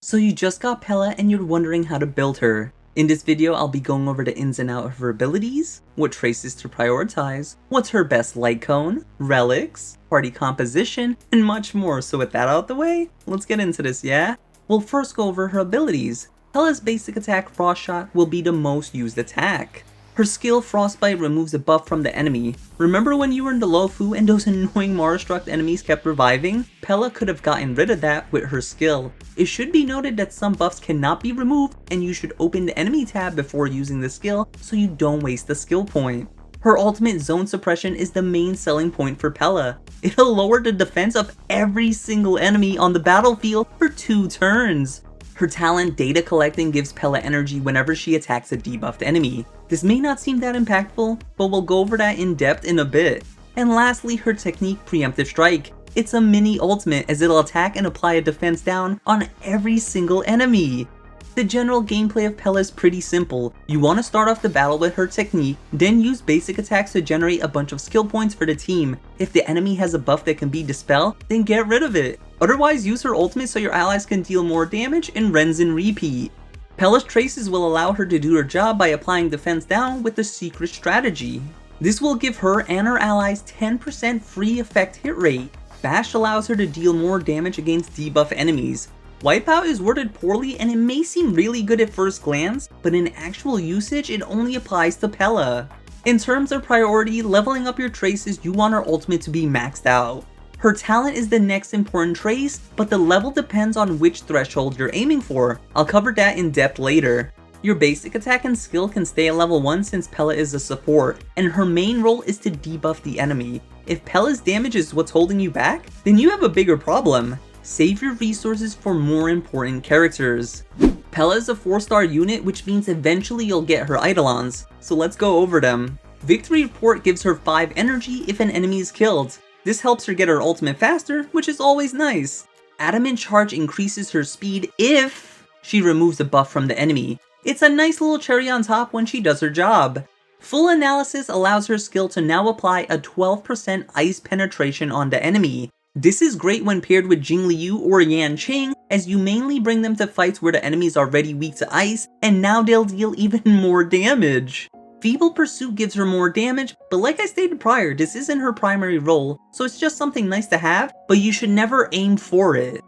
So you just got Pela and you're wondering how to build her. In this video, I'll be going over the ins and outs of her abilities, what traces to prioritize, what's her best light cone, relics, party composition, and much more. So with that out the way, let's get into this, yeah? We'll first go over her abilities. Pela's basic attack, Frost Shot, will be the most used attack. Her skill, Frostbite, removes a buff from the enemy. Remember when you were in the Lofu and those annoying Mara-struck enemies kept reviving? Pela could have gotten rid of that with her skill. It should be noted that some buffs cannot be removed and you should open the enemy tab before using the skill so you don't waste the skill point. Her ultimate, Zone Suppression, is the main selling point for Pela. It'll lower the defense of every single enemy on the battlefield for 2 turns. Her talent, Data Collecting, gives Pela energy whenever she attacks a debuffed enemy. This may not seem that impactful, but we'll go over that in depth in a bit. And lastly, her technique, Preemptive Strike. It's a mini ultimate as it'll attack and apply a defense down on every single enemy. The general gameplay of Pela is pretty simple. You want to start off the battle with her technique, then use basic attacks to generate a bunch of skill points for the team. If the enemy has a buff that can be dispelled, then get rid of it. Otherwise, use her ultimate so your allies can deal more damage and rinse and repeat. Pela's traces will allow her to do her job by applying defense down with the secret strategy. This will give her and her allies 10% free effect hit rate. Bash allows her to deal more damage against debuff enemies. Wipeout is worded poorly and it may seem really good at first glance, but in actual usage it only applies to Pela. In terms of priority, leveling up your traces, you want her ultimate to be maxed out. Her talent is the next important trace, but the level depends on which threshold you're aiming for. I'll cover that in depth later. Your basic attack and skill can stay at level 1 since Pela is a support, and her main role is to debuff the enemy. If Pela's damage is what's holding you back, then you have a bigger problem. Save your resources for more important characters. Pela is a 4-star unit, which means eventually you'll get her Eidolons, so let's go over them. Victory Report gives her 5 energy if an enemy is killed. This helps her get her ultimate faster, which is always nice. Adamant Charge increases her speed if she removes a buff from the enemy. It's a nice little cherry on top when she does her job. Full Analysis allows her skill to now apply a 12% ice penetration on the enemy. This is great when paired with Jing Liu or Yan Qing, as you mainly bring them to fights where the enemy is already weak to ice, and now they'll deal even more damage. Feeble Pursuit gives her more damage, but like I stated prior, this isn't her primary role, so it's just something nice to have, but you should never aim for it.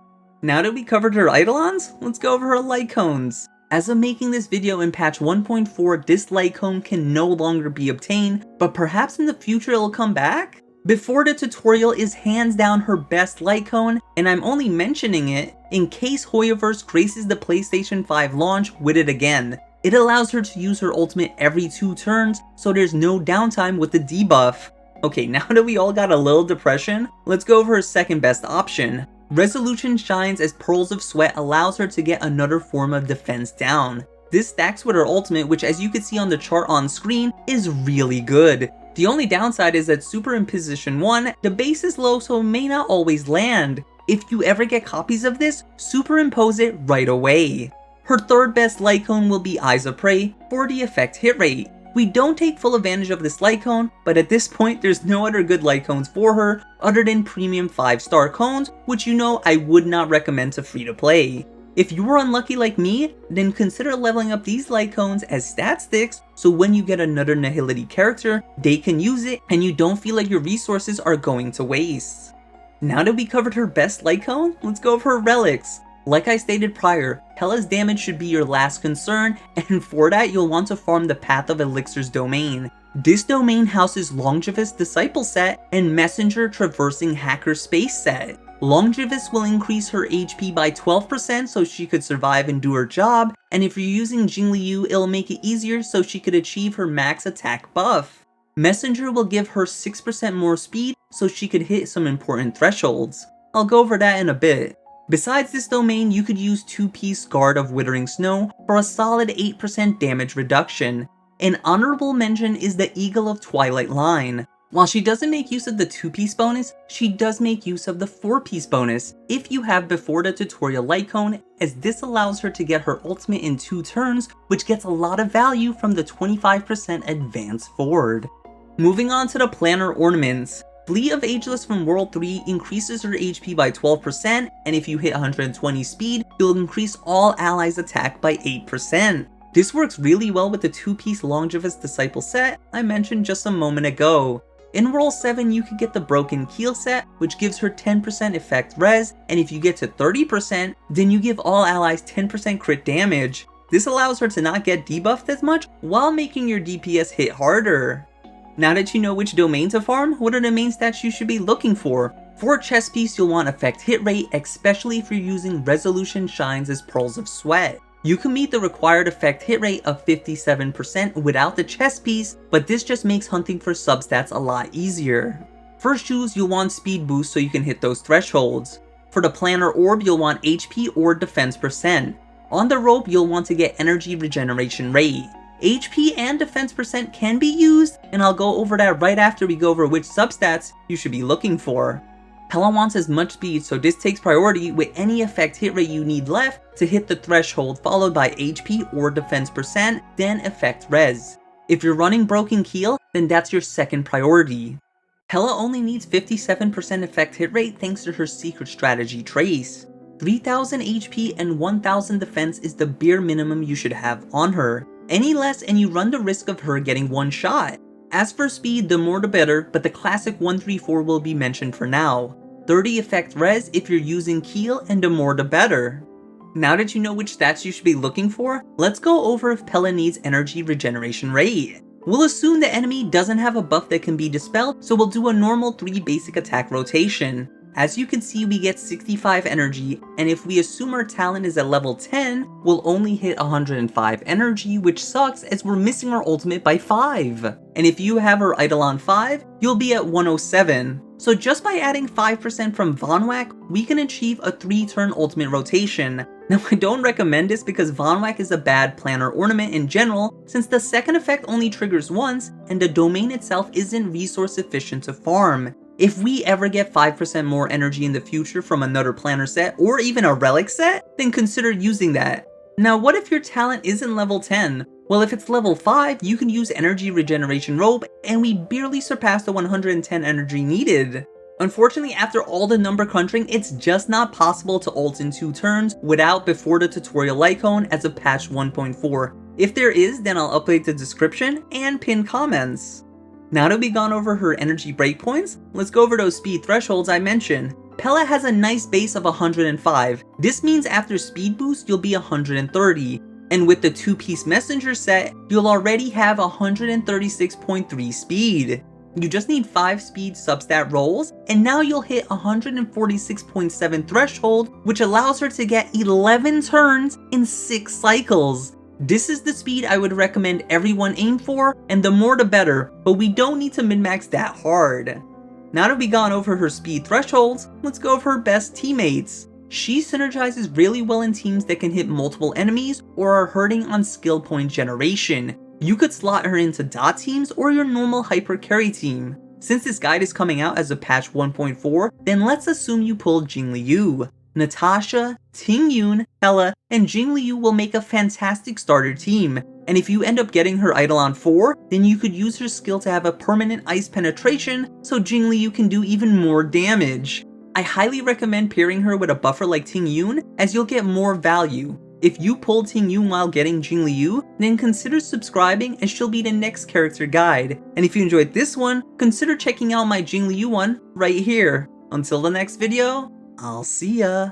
Now that we covered her Eidolons, let's go over her light cones. As of making this video in patch 1.4, this light cone can no longer be obtained, but perhaps in the future it'll come back? Before the tutorial is hands down her best light cone, and I'm only mentioning it in case Hoyoverse graces the PlayStation 5 launch with it again. It allows her to use her ultimate every 2 turns, so there's no downtime with the debuff. Okay, now that we all got a little depression, let's go over her second best option. Resolution shines as Pearls of Sweat allows her to get another form of defense down. This stacks with her ultimate, which as you can see on the chart on screen, is really good. The only downside is that super in position 1, the base is low so it may not always land. If you ever get copies of this, superimpose it right away. Her third best light cone will be Eyes of Prey for the effect hit rate. We don't take full advantage of this light cone, but at this point there's no other good light cones for her other than premium 5-star cones, which you know I would not recommend to free to play. If you were unlucky like me, then consider leveling up these light cones as stat sticks so when you get another Nihility character, they can use it and you don't feel like your resources are going to waste. Now that we covered her best light cone, let's go over her relics. Like I stated prior, Pela's damage should be your last concern, and for that you'll want to farm the Path of Elixir's domain. This domain houses Longevous Disciple set and Messenger Traversing Hacker Space set. Longevous will increase her HP by 12% so she could survive and do her job, and if you're using Jing Liu, it'll make it easier so she could achieve her max attack buff. Messenger will give her 6% more speed so she could hit some important thresholds. I'll go over that in a bit. Besides this domain, you could use 2-piece Guard of Withering Snow for a solid 8% damage reduction. An honorable mention is the Eagle of Twilight line. While she doesn't make use of the 2-piece bonus, she does make use of the 4-piece bonus if you have before the tutorial light cone, as this allows her to get her ultimate in 2 turns, which gets a lot of value from the 25% advance forward. Moving on to the Planar Ornaments. Fleet of Ageless from World 3 increases her HP by 12%, and if you hit 120 speed, you'll increase all allies' attack by 8%. This works really well with the 2-piece Longevous Disciple set I mentioned just a moment ago. In World 7, you could get the Broken Keel set, which gives her 10% effect res, and if you get to 30%, then you give all allies 10% crit damage. This allows her to not get debuffed as much, while making your DPS hit harder. Now that you know which domain to farm, what are the main stats you should be looking for? For chest piece, you'll want effect hit rate, especially if you're using Resolution Shines as Pearls of Sweat. You can meet the required effect hit rate of 57% without the chest piece, but this just makes hunting for substats a lot easier. For shoes, you'll want speed boost so you can hit those thresholds. For the planar orb, you'll want HP or defense percent. On the rope, you'll want to get energy regeneration rate. HP and defense percent can be used, and I'll go over that right after we go over which substats you should be looking for. Pela wants as much speed, so this takes priority with any effect hit rate you need left to hit the threshold, followed by HP or defense percent, then effect res. If you're running Broken Keel, then that's your second priority. Pela only needs 57% effect hit rate thanks to her secret strategy Trace. 3000 HP and 1000 defense is the bare minimum you should have on her. Any less and you run the risk of her getting one shot. As for speed, the more the better, but the classic 134 will be mentioned for now. 30 effect res if you're using Keel, and the more the better. Now that you know which stats you should be looking for, let's go over if Pela needs energy regeneration rate. We'll assume the enemy doesn't have a buff that can be dispelled, so we'll do a normal 3 basic attack rotation. As you can see, we get 65 energy, and if we assume our talent is at level 10, we'll only hit 105 energy, which sucks as we're missing our ultimate by 5. And if you have her Eidolon 5, you'll be at 107. So just by adding 5% from Vonwhack, we can achieve a 3-turn ultimate rotation. Now I don't recommend this because Vonwhack is a bad planar ornament in general, since the second effect only triggers once, and the domain itself isn't resource efficient to farm. If we ever get 5% more energy in the future from another planar set, or even a relic set, then consider using that. Now what if your talent isn't level 10? Well, if it's level 5, you can use energy regeneration robe, and we barely surpassed the 110 energy needed. Unfortunately, after all the number crunching, it's just not possible to ult in 2 turns without before the tutorial lightcone as of patch 1.4. If there is, then I'll update the description and pin comments. Now that we've gone over her energy breakpoints, let's go over those speed thresholds I mentioned. Pela has a nice base of 105. This means after speed boost, you'll be 130. And with the 2-piece messenger set, you'll already have 136.3 speed. You just need 5 speed substat rolls, and now you'll hit 146.7 threshold, which allows her to get 11 turns in 6 cycles. This is the speed I would recommend everyone aim for, and the more the better, but we don't need to min-max that hard. Now that we've gone over her speed thresholds, let's go over her best teammates. She synergizes really well in teams that can hit multiple enemies or are hurting on skill point generation. You could slot her into dot teams or your normal hyper carry team. Since this guide is coming out as of patch 1.4, then let's assume you pulled Jingliu. Natasha, Tingyun, Pela, and Jingliu will make a fantastic starter team, and if you end up getting her Eidolon 4, then you could use her skill to have a permanent ice penetration so Jingliu can do even more damage. I highly recommend pairing her with a buffer like Tingyun as you'll get more value. If you pulled Tingyun while getting Jingliu, then consider subscribing as she'll be the next character guide. And if you enjoyed this one, consider checking out my Jingliu one right here. Until the next video, I'll see ya.